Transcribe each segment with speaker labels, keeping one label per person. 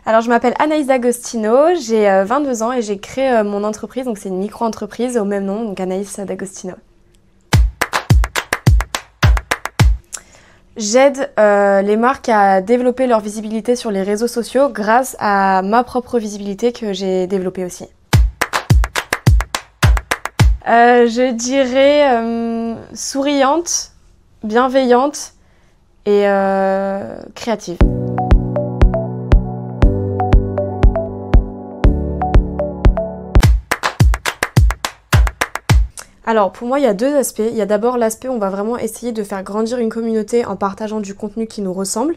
Speaker 1: Alors je m'appelle Anaïs D'Agostino, j'ai 22 ans et j'ai créé mon entreprise, donc c'est une micro-entreprise au même nom, donc Anaïs D'Agostino. J'aide les marques à développer leur visibilité sur les réseaux sociaux grâce à ma propre visibilité que j'ai développée aussi. Je dirais souriante, bienveillante et créative. Alors pour moi il y a deux aspects. Il y a d'abord l'aspect où on va vraiment essayer de faire grandir une communauté en partageant du contenu qui nous ressemble.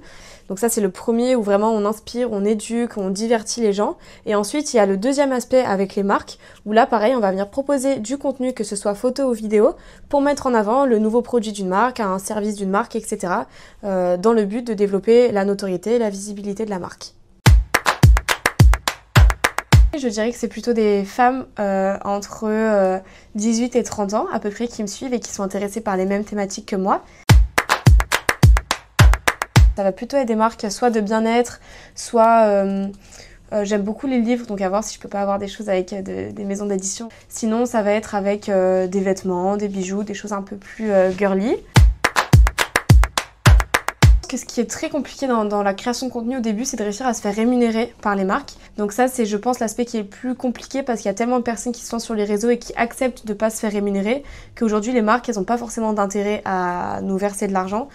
Speaker 1: Donc ça c'est le premier où vraiment on inspire, on éduque, on divertit les gens. Et ensuite il y a le deuxième aspect avec les marques où là pareil on va venir proposer du contenu, que ce soit photo ou vidéo, pour mettre en avant le nouveau produit d'une marque, un service d'une marque, etc. Dans le but de développer la notoriété et la visibilité de la marque. Je dirais que c'est plutôt des femmes entre 18 et 30 ans à peu près qui me suivent et qui sont intéressées par les mêmes thématiques que moi. Ça va plutôt être des marques soit de bien-être, soit j'aime beaucoup les livres, donc à voir si je peux pas avoir des choses avec des maisons d'édition. Sinon ça va être avec des vêtements, des bijoux, des choses un peu plus girly. Ce qui est très compliqué dans la création de contenu au début, c'est de réussir à se faire rémunérer par les marques. Donc ça, c'est je pense l'aspect qui est le plus compliqué parce qu'il y a tellement de personnes qui sont sur les réseaux et qui acceptent de ne pas se faire rémunérer qu'aujourd'hui les marques, elles n'ont pas forcément d'intérêt à nous verser de l'argent.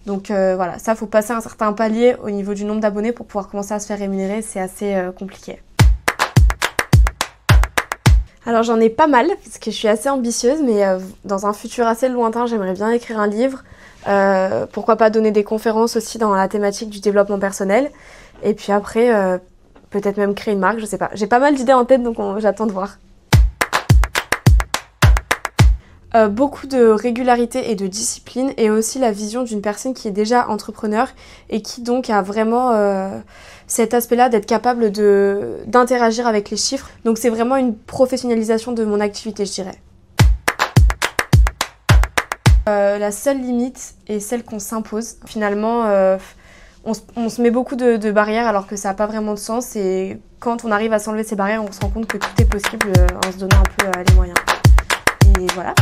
Speaker 1: Donc voilà, ça faut passer un certain palier au niveau du nombre d'abonnés pour pouvoir commencer à se faire rémunérer, c'est assez compliqué. Alors j'en ai pas mal, parce que je suis assez ambitieuse, mais dans un futur assez lointain, j'aimerais bien écrire un livre. Pourquoi pas donner des conférences aussi dans la thématique du développement personnel. Et puis après, peut-être même créer une marque, je sais pas. J'ai pas mal d'idées en tête, donc j'attends de voir. Beaucoup de régularité et de discipline, et aussi la vision d'une personne qui est déjà entrepreneur et qui donc a vraiment cet aspect-là d'être capable d'interagir avec les chiffres. Donc c'est vraiment une professionnalisation de mon activité, je dirais. La seule limite est celle qu'on s'impose. Finalement, on se met beaucoup de barrières alors que ça n'a pas vraiment de sens, et quand on arrive à s'enlever ces barrières, on se rend compte que tout est possible en se donnant un peu les moyens. Et voilà.